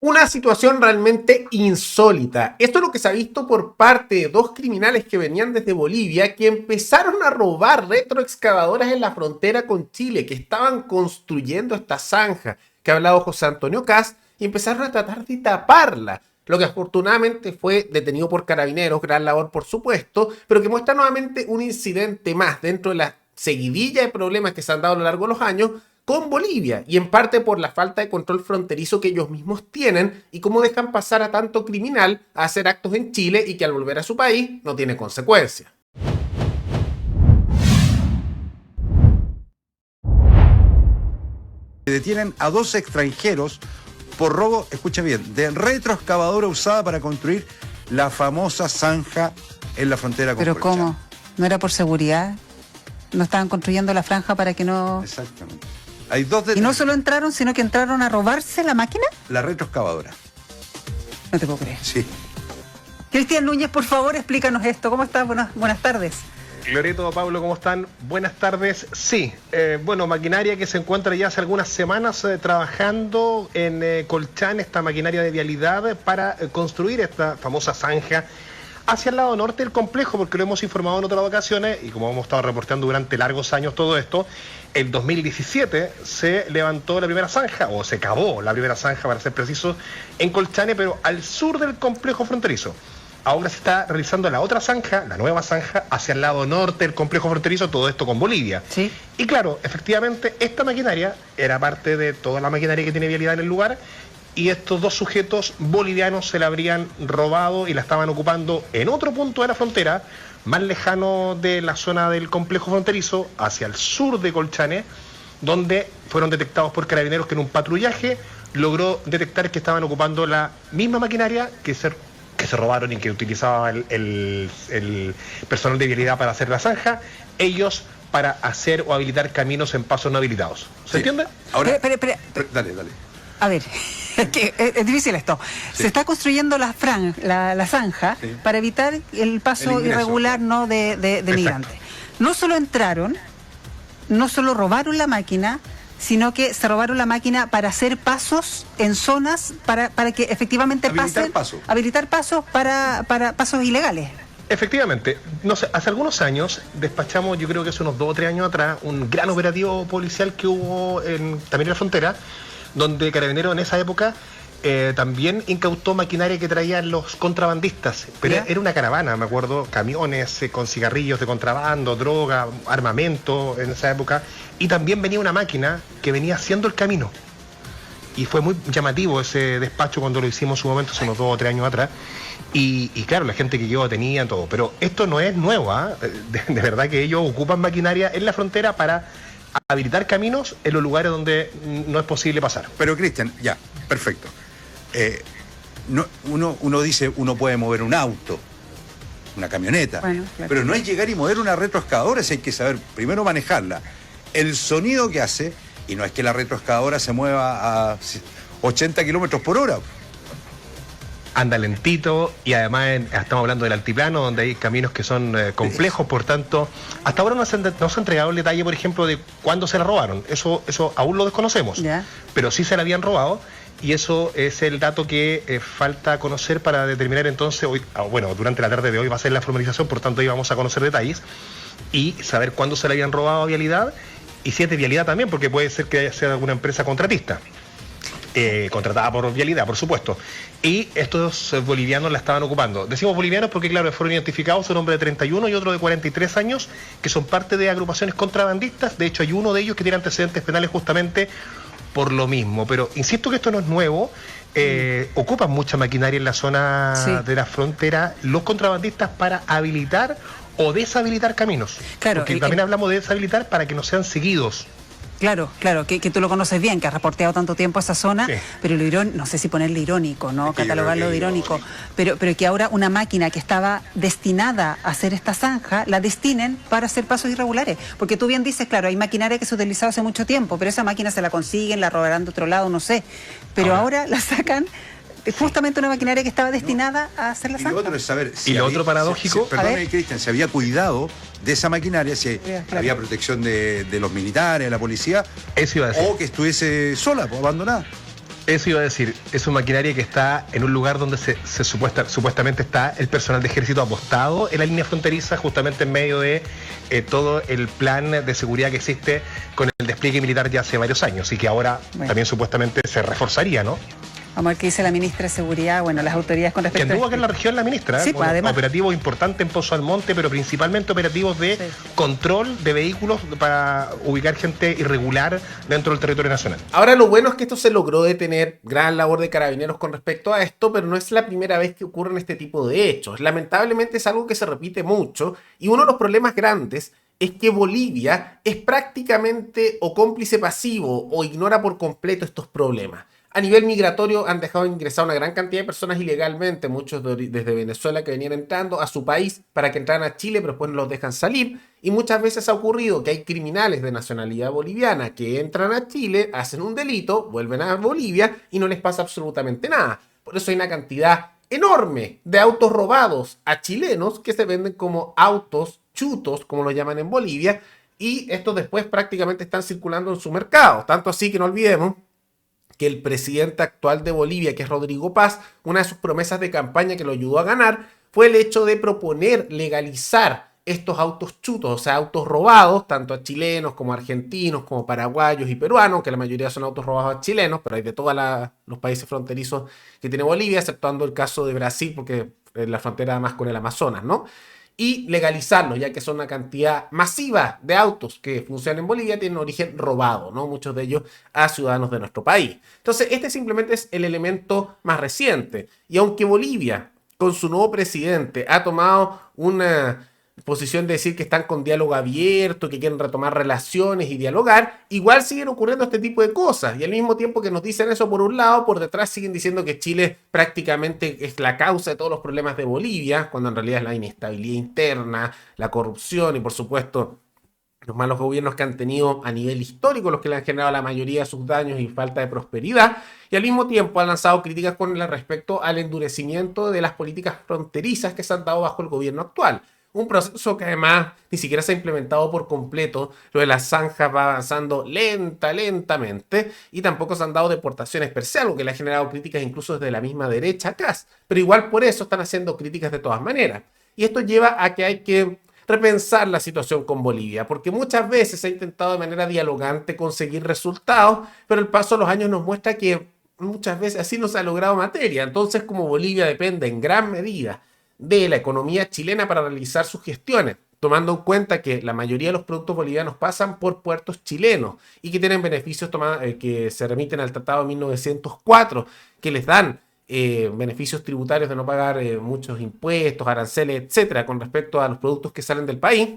Una situación realmente insólita. Esto es lo que se ha visto por parte de dos criminales que venían desde Bolivia que empezaron a robar retroexcavadoras en la frontera con Chile, que estaban construyendo esta zanja que ha hablado José Antonio Kast y empezaron a tratar de taparla. Lo que afortunadamente fue detenido por carabineros, gran labor por supuesto, pero que muestra nuevamente un incidente más dentro de la seguidilla de problemas que se han dado a lo largo de los años con Bolivia, y en parte por la falta de control fronterizo que ellos mismos tienen y cómo dejan pasar a tanto criminal a hacer actos en Chile y que al volver a su país no tiene consecuencias. Detienen a 2 extranjeros por robo, escucha bien, de retroexcavadora usada para construir la famosa zanja en la frontera con ¿Pero Colchane. cómo? ¿No era por seguridad? ¿No estaban construyendo la franja para que no...? Exactamente. Hay 2 Y no solo entraron, sino que entraron a robarse la máquina. La retroexcavadora. No te puedo creer. Sí. Cristian Núñez, por favor, explícanos esto. ¿Cómo estás? Buenas tardes. Loreto, Pablo, ¿cómo están? Buenas tardes. Sí, maquinaria que se encuentra ya hace algunas semanas trabajando en Colchane, esta maquinaria de vialidad para construir esta famosa zanja hacia el lado norte del complejo, porque lo hemos informado en otras ocasiones y como hemos estado reportando durante largos años todo esto, en 2017 se levantó la primera zanja, o se cavó la primera zanja, para ser preciso, en Colchane, pero al sur del complejo fronterizo. Ahora se está realizando la otra zanja, la nueva zanja, hacia el lado norte del complejo fronterizo, todo esto con Bolivia. Sí. Y claro, efectivamente, esta maquinaria era parte de toda la maquinaria que tiene vialidad en el lugar, y estos 2 sujetos bolivianos se la habrían robado y la estaban ocupando en otro punto de la frontera, más lejano de la zona del complejo fronterizo, hacia el sur de Colchane, donde fueron detectados por carabineros que en un patrullaje logró detectar que estaban ocupando la misma maquinaria que se robaron y que utilizaba el personal de vialidad para hacer la zanja, ellos para hacer o habilitar caminos en pasos no habilitados. ¿Se entiende? Ahora, Espera. dale. A ver, es difícil esto. Sí. Se está construyendo la zanja Sí. para evitar el paso El ingreso, irregular, claro. ¿no? de migrantes. No solo entraron, no solo robaron la máquina, sino que se robaron la máquina para hacer pasos en zonas para que efectivamente habilitar pasos para pasos ilegales. Efectivamente, no sé, hace algunos años despachamos, yo creo que hace unos 2 o 3 años atrás, un gran operativo policial que hubo también en la frontera, donde Carabineros en esa época también incautó maquinaria que traían los contrabandistas, pero ¿Ya? era una caravana, me acuerdo, camiones con cigarrillos de contrabando, droga, armamento en esa época, y también venía una máquina que venía haciendo el camino. Y fue muy llamativo ese despacho cuando lo hicimos en su momento, hace unos 2 o 3 años atrás. Y claro, la gente que quedó tenía todo. Pero esto no es nuevo, ¿ah? De verdad que ellos ocupan maquinaria en la frontera para habilitar caminos en los lugares donde no es posible pasar. Pero Cristian, ya, perfecto. Uno dice, uno puede mover un auto, una camioneta, Bueno, claro. pero no es llegar y mover una retroexcavadora, si hay que saber primero manejarla, el sonido que hace, y no es que la retroexcavadora se mueva a 80 kilómetros por hora. Anda lentito y además estamos hablando del altiplano, donde hay caminos que son complejos, por tanto, hasta ahora no se ha entregado el detalle, por ejemplo, de cuándo se la robaron. Eso aún lo desconocemos, Ya. pero sí se la habían robado. Y eso es el dato que falta conocer para determinar entonces, hoy, durante la tarde de hoy va a ser la formalización, por tanto ahí vamos a conocer detalles y saber cuándo se le habían robado a Vialidad y si es de Vialidad también, porque puede ser que sea alguna empresa contratista, contratada por Vialidad, por supuesto. Y estos bolivianos la estaban ocupando. Decimos bolivianos porque, claro, fueron identificados un hombre de 31 y otro de 43 años, que son parte de agrupaciones contrabandistas. De hecho, hay uno de ellos que tiene antecedentes penales justamente por lo mismo, pero insisto que esto no es nuevo, ocupan mucha maquinaria en la zona Sí. de la frontera los contrabandistas para habilitar o deshabilitar caminos. Claro, Porque también hablamos de deshabilitar para que no sean seguidos. Claro, que tú lo conoces bien, que has reporteado tanto tiempo esa zona, Sí. pero no sé si ponerle irónico, ¿no? Es que yo Catalogarlo creo de que irónico, pero que ahora una máquina que estaba destinada a hacer esta zanja, la destinen para hacer pasos irregulares. Porque tú bien dices, claro, hay maquinaria que se ha utilizado hace mucho tiempo, pero esa máquina se la consiguen, la robarán de otro lado, no sé. Pero ahora la sacan justamente una maquinaria que estaba destinada a hacer la Y lo zanja. otro es saber Y lo otro paradójico- A ver. perdóname, Cristian, se había cuidado de esa maquinaria, si Claro. había protección de los militares, de la policía, Eso iba a decir. o que estuviese sola, pues, abandonada. Eso iba a decir, es una maquinaria que está en un lugar donde supuestamente está el personal de ejército apostado en la línea fronteriza, justamente en medio de todo el plan de seguridad que existe con el despliegue militar ya hace varios años y que ahora también supuestamente se reforzaría, ¿no? Vamos a ver qué dice la ministra de Seguridad, bueno, las autoridades con respecto que anduvo acá en la región la ministra, sí, pues, además, operativos importantes en Pozo Almonte, pero principalmente operativos de control de vehículos para ubicar gente irregular dentro del territorio nacional. Ahora, lo bueno es que esto se logró detener, gran labor de carabineros con respecto a esto, pero no es la primera vez que ocurren este tipo de hechos. Lamentablemente es algo que se repite mucho y uno de los problemas grandes es que Bolivia es prácticamente o cómplice pasivo o ignora por completo estos problemas. A nivel migratorio han dejado ingresar una gran cantidad de personas ilegalmente, muchos desde Venezuela que venían entrando a su país para que entraran a Chile, pero después no los dejan salir. Y muchas veces ha ocurrido que hay criminales de nacionalidad boliviana que entran a Chile, hacen un delito, vuelven a Bolivia y no les pasa absolutamente nada. Por eso hay una cantidad enorme de autos robados a chilenos que se venden como autos chutos, como lo llaman en Bolivia, y estos después prácticamente están circulando en su mercado. Tanto así que no olvidemos que el presidente actual de Bolivia, que es Rodrigo Paz, una de sus promesas de campaña que lo ayudó a ganar fue el hecho de proponer legalizar estos autos chutos, o sea, autos robados, tanto a chilenos como a argentinos, como paraguayos y peruanos, que la mayoría son autos robados a chilenos, pero hay de todos los países fronterizos que tiene Bolivia, exceptuando el caso de Brasil, porque es la frontera además con el Amazonas, ¿no? Y legalizarlos, ya que son una cantidad masiva de autos que funcionan en Bolivia, tienen origen robado, ¿no? Muchos de ellos a ciudadanos de nuestro país. Entonces, este simplemente es el elemento más reciente. Y aunque Bolivia, con su nuevo presidente, ha tomado una posición de decir que están con diálogo abierto, que quieren retomar relaciones y dialogar, igual siguen ocurriendo este tipo de cosas. Y al mismo tiempo que nos dicen eso por un lado, por detrás siguen diciendo que Chile prácticamente es la causa de todos los problemas de Bolivia, cuando en realidad es la inestabilidad interna, la corrupción y por supuesto los malos gobiernos que han tenido a nivel histórico, los que le han generado la mayoría de sus daños y falta de prosperidad, y al mismo tiempo han lanzado críticas con respecto al endurecimiento de las políticas fronterizas que se han dado bajo el gobierno actual. Un proceso que además ni siquiera se ha implementado por completo. Lo de las zanjas va avanzando lentamente y tampoco se han dado deportaciones per se, algo que le ha generado críticas incluso desde la misma derecha acá. Pero igual por eso están haciendo críticas de todas maneras. Y esto lleva a que hay que repensar la situación con Bolivia, porque muchas veces se ha intentado de manera dialogante conseguir resultados, pero el paso de los años nos muestra que muchas veces así no se ha logrado materia. Entonces, como Bolivia depende en gran medida de la economía chilena para realizar sus gestiones, tomando en cuenta que la mayoría de los productos bolivianos pasan por puertos chilenos y que tienen beneficios que se remiten al Tratado de 1904, que les dan beneficios tributarios de no pagar muchos impuestos, aranceles, etcétera, con respecto a los productos que salen del país.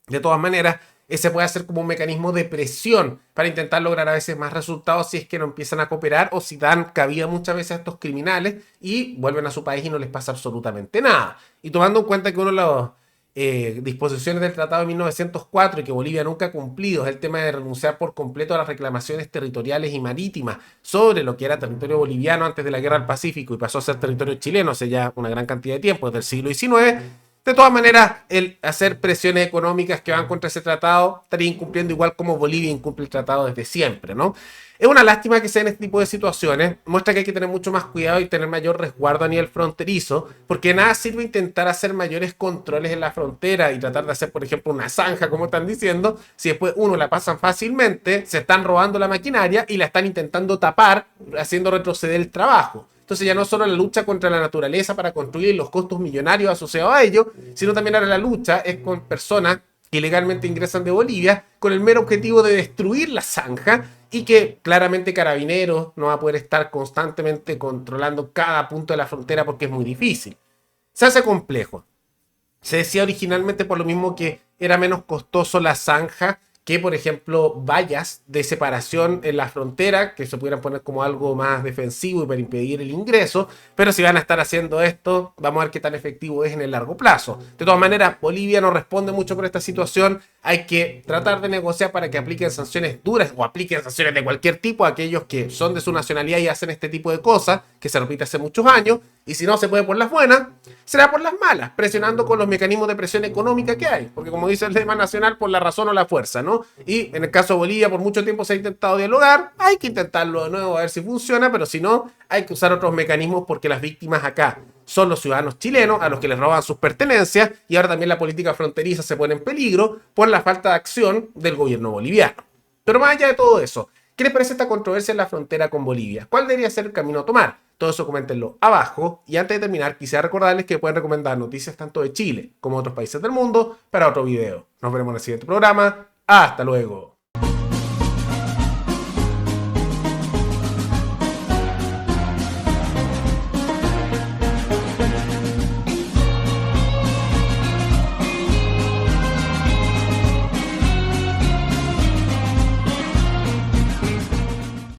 De todas maneras, ese puede ser como un mecanismo de presión para intentar lograr a veces más resultados si es que no empiezan a cooperar o si dan cabida muchas veces a estos criminales y vuelven a su país y no les pasa absolutamente nada. Y tomando en cuenta que una de las disposiciones del Tratado de 1904 y que Bolivia nunca ha cumplido es el tema de renunciar por completo a las reclamaciones territoriales y marítimas sobre lo que era territorio boliviano antes de la Guerra del Pacífico y pasó a ser territorio chileno hace ya una gran cantidad de tiempo, desde el siglo XIX. De todas maneras, el hacer presiones económicas que van contra ese tratado estaría incumpliendo igual como Bolivia incumple el tratado desde siempre, ¿no? Es una lástima que sea en este tipo de situaciones, muestra que hay que tener mucho más cuidado y tener mayor resguardo a nivel fronterizo, porque nada sirve intentar hacer mayores controles en la frontera y tratar de hacer, por ejemplo, una zanja, como están diciendo, si después uno la pasan fácilmente, se están robando la maquinaria y la están intentando tapar, haciendo retroceder el trabajo. Entonces ya no solo la lucha contra la naturaleza para construir los costos millonarios asociados a ello, sino también ahora la lucha es con personas que ilegalmente ingresan de Bolivia con el mero objetivo de destruir la zanja y que claramente Carabineros no va a poder estar constantemente controlando cada punto de la frontera porque es muy difícil. Se hace complejo. Se decía originalmente por lo mismo que era menos costoso la zanja que, por ejemplo, vallas de separación en la frontera, que se pudieran poner como algo más defensivo y para impedir el ingreso, pero si van a estar haciendo esto, vamos a ver qué tan efectivo es en el largo plazo. De todas maneras, Bolivia no responde mucho por esta situación, hay que tratar de negociar para que apliquen sanciones duras o apliquen sanciones de cualquier tipo a aquellos que son de su nacionalidad y hacen este tipo de cosas, que se repite hace muchos años, Y si no se puede por las buenas, será por las malas, presionando con los mecanismos de presión económica que hay. Porque como dice el lema nacional, por la razón o la fuerza, ¿no? Y en el caso de Bolivia, por mucho tiempo se ha intentado dialogar, hay que intentarlo de nuevo a ver si funciona, pero si no, hay que usar otros mecanismos porque las víctimas acá son los ciudadanos chilenos a los que les roban sus pertenencias y ahora también la política fronteriza se pone en peligro por la falta de acción del gobierno boliviano. Pero más allá de todo eso, ¿qué les parece esta controversia en la frontera con Bolivia? ¿Cuál debería ser el camino a tomar? Todo eso coméntenlo abajo. Y antes de terminar, quisiera recordarles que pueden recomendar noticias tanto de Chile como de otros países del mundo para otro video. Nos veremos en el siguiente programa. Hasta luego.